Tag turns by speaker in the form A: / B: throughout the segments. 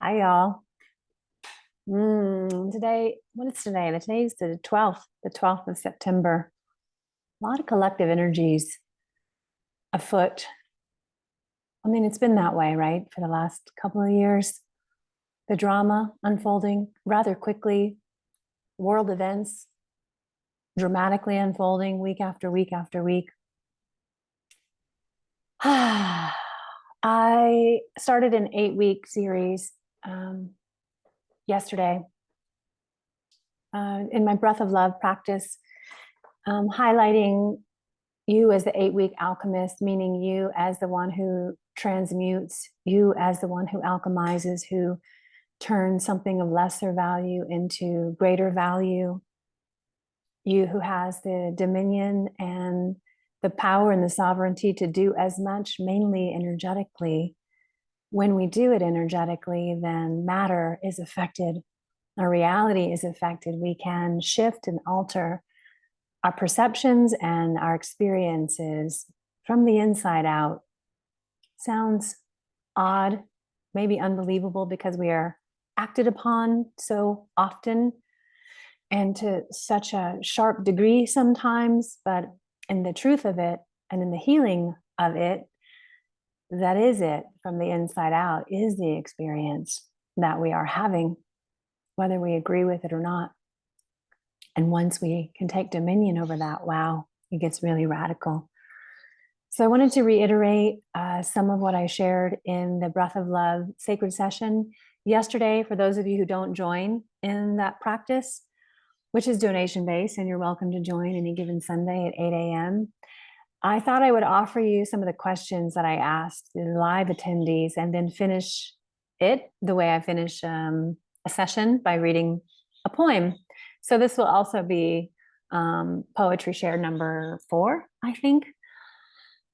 A: Hi, y'all. Today, what is today? Today's the 12th of September. A lot of collective energies afoot. I mean, it's been that way, right? For the last couple of years. The drama unfolding rather quickly, world events dramatically unfolding week after week after week. I started an 8-week series yesterday in my Breath of Love practice, highlighting you as the 8-week alchemist, meaning you as the one who transmutes, you as the one who alchemizes, who turns something of lesser value into greater value, you who has the dominion and the power and the sovereignty to do as much, mainly energetically. When we do it energetically, then matter is affected, our reality is affected. We can shift and alter our perceptions and our experiences from the inside out. Sounds odd, maybe unbelievable, because we are acted upon so often and to such a sharp degree sometimes, but in the truth of it and in the healing of it, that is it from the inside out, is the experience that we are having, whether we agree with it or not. And once we can take dominion over that, wow, it gets really radical. So I wanted to reiterate some of what I shared in the Breath of Love sacred session yesterday. For those of you who don't join in that practice, which is donation-based, and you're welcome to join any given Sunday at 8 a.m. I thought I would offer you some of the questions that I asked the live attendees and then finish it the way I finish a session by reading a poem. So this will also be poetry share number 4, I think.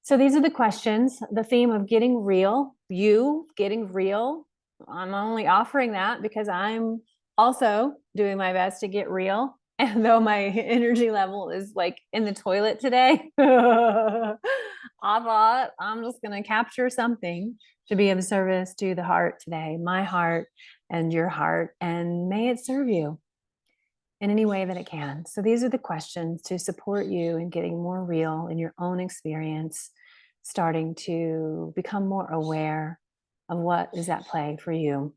A: So these are the questions, the theme of getting real, you getting real. I'm only offering that because I'm also doing my best to get real. And though my energy level is like in the toilet today, I thought I'm just going to capture something to be of service to the heart today, my heart and your heart, and may it serve you in any way that it can. So these are the questions to support you in getting more real in your own experience, starting to become more aware of what is at play for you.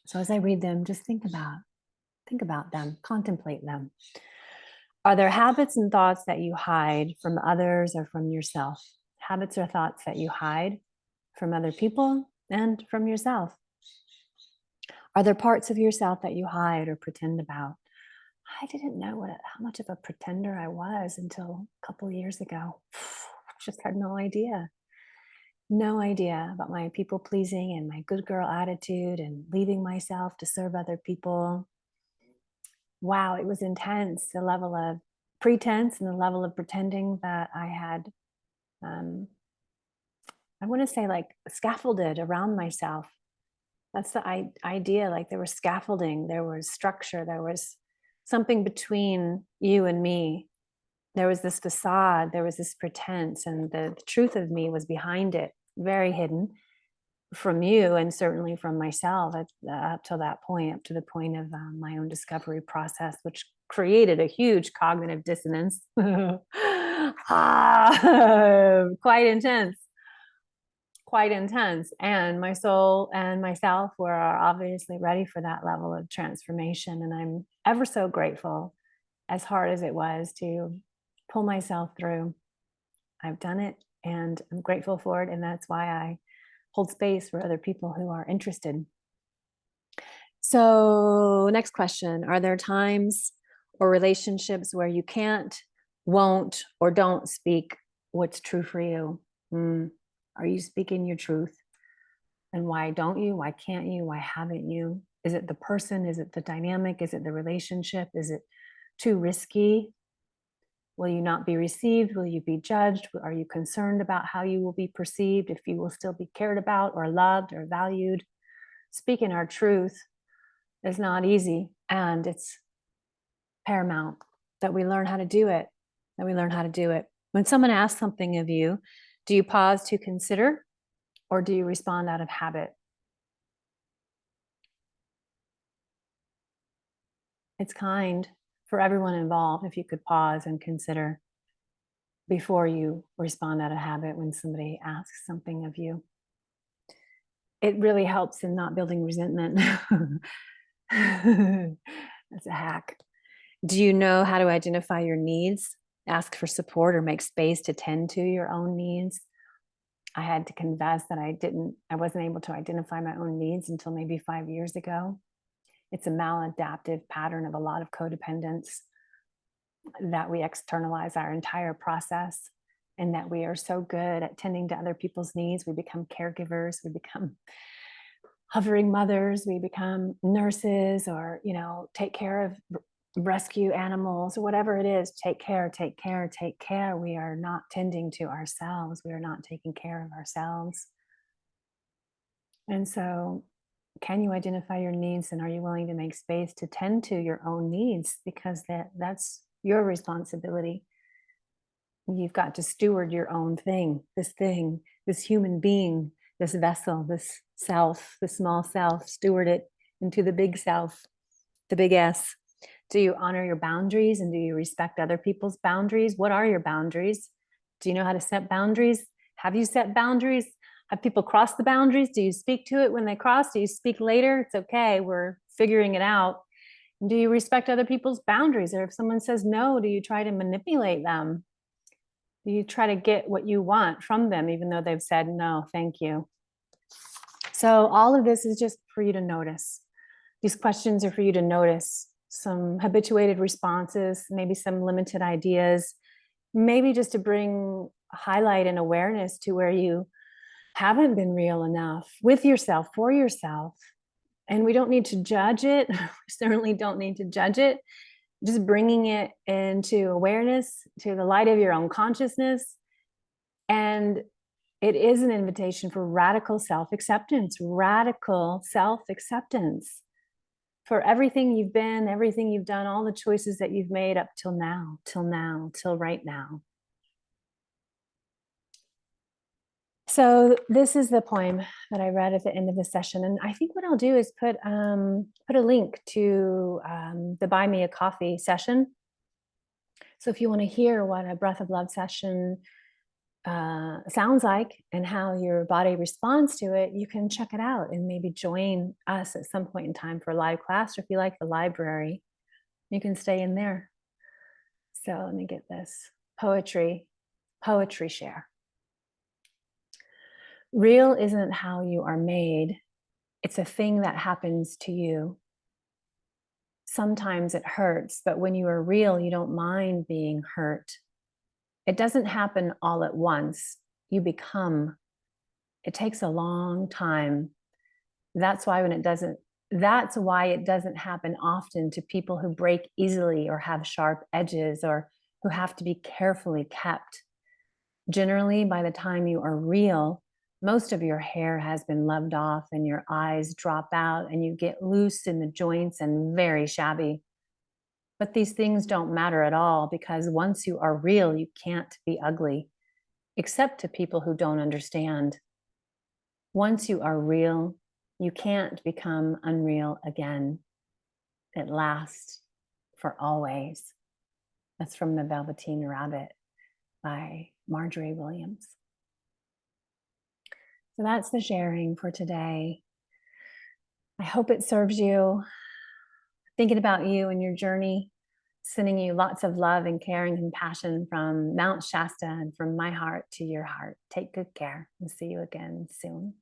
A: So as I read them, just think about them, contemplate them. Are there habits and thoughts that you hide from others or from yourself? Habits or thoughts that you hide from other people and from yourself? Are there parts of yourself that you hide or pretend about? I didn't know how much of a pretender I was until a couple of years ago. Just had no idea. No idea about my people pleasing and my good girl attitude and leaving myself to serve other people. Wow, it was intense, the level of pretense and the level of pretending that I had, I want to say, like, scaffolded around myself. That's the idea. Like, there was scaffolding, there was structure, there was something between you and me. There was this facade, there was this pretense, and the truth of me was behind it, very hidden from you and certainly from myself up till that point, up to the point of my own discovery process, which created a huge cognitive dissonance. Quite intense. Quite intense. And my soul and myself were obviously ready for that level of transformation. And I'm ever so grateful, as hard as it was, to pull myself through. I've done it and I'm grateful for it. And that's why I hold space for other people who are interested. So, next question. Are there times or relationships where you can't, won't, or don't speak what's true for you? Are you speaking your truth? And why don't you? Why can't you? Why haven't you? Is it the person? Is it the dynamic? Is it the relationship? Is it too risky? Will you not be received? Will you be judged? Are you concerned about how you will be perceived, if you will still be cared about or loved or valued? Speaking our truth is not easy, and it's paramount that we learn how to do it, When someone asks something of you, do you pause to consider, or do you respond out of habit? It's kind for everyone involved if you could pause and consider before you respond out of habit when somebody asks something of you. It really helps in not building resentment. That's a hack. Do you know how to identify your needs? Ask for support or make space to tend to your own needs. I had to confess that I wasn't able to identify my own needs until maybe 5 years ago. It's a maladaptive pattern of a lot of codependence, that we externalize our entire process, and that we are so good at tending to other people's needs. We become caregivers, we become hovering mothers, we become nurses, or, take care of rescue animals, or whatever it is. Take care, take care, take care. We are not tending to ourselves. We are not taking care of ourselves. And so, can you identify your needs, and are you willing to make space to tend to your own needs? Because that's your responsibility. You've got to steward your own thing, this human being, this vessel, this self, the small self. Steward it into the big self, the big S. Do you honor your boundaries, and do you respect other people's boundaries? What are your boundaries? Do you know how to set boundaries? Have you set boundaries? Have people crossed the boundaries? Do you speak to it when they cross? Do you speak later? It's okay. We're figuring it out. Do you respect other people's boundaries? Or if someone says no, do you try to manipulate them? Do you try to get what you want from them, even though they've said no, thank you? So all of this is just for you to notice. These questions are for you to notice some habituated responses, maybe some limited ideas, maybe just to bring highlight and awareness to where you haven't been real enough with yourself, for yourself. And we don't need to judge it. We certainly don't need to judge it. Just bringing it into awareness, to the light of your own consciousness. And it is an invitation for radical self-acceptance, for everything you've been, everything you've done, all the choices that you've made up till now, till right now. So this is the poem that I read at the end of the session. And I think what I'll do is put a link to the Buy Me a Coffee session. So if you want to hear what a Breath of Love session sounds like and how your body responds to it, you can check it out and maybe join us at some point in time for a live class. Or if you like the library, you can stay in there. So let me get this. Poetry share. Real isn't how you are made. It's a thing that happens to you. Sometimes it hurts, but when you are real, you don't mind being hurt. It doesn't happen all at once. You become. It takes a long time. That's why it doesn't happen often to people who break easily or have sharp edges or who have to be carefully kept. Generally, by the time you are real, most of your hair has been loved off and your eyes drop out and you get loose in the joints and very shabby. But these things don't matter at all, because once you are real, you can't be ugly, except to people who don't understand. Once you are real, you can't become unreal again. It lasts for always. That's from The Velveteen Rabbit by Marjorie Williams. So that's the sharing for today. I hope it serves you. Thinking about you and your journey, sending you lots of love and care and compassion from Mount Shasta and from my heart to your heart. Take good care and see you again soon.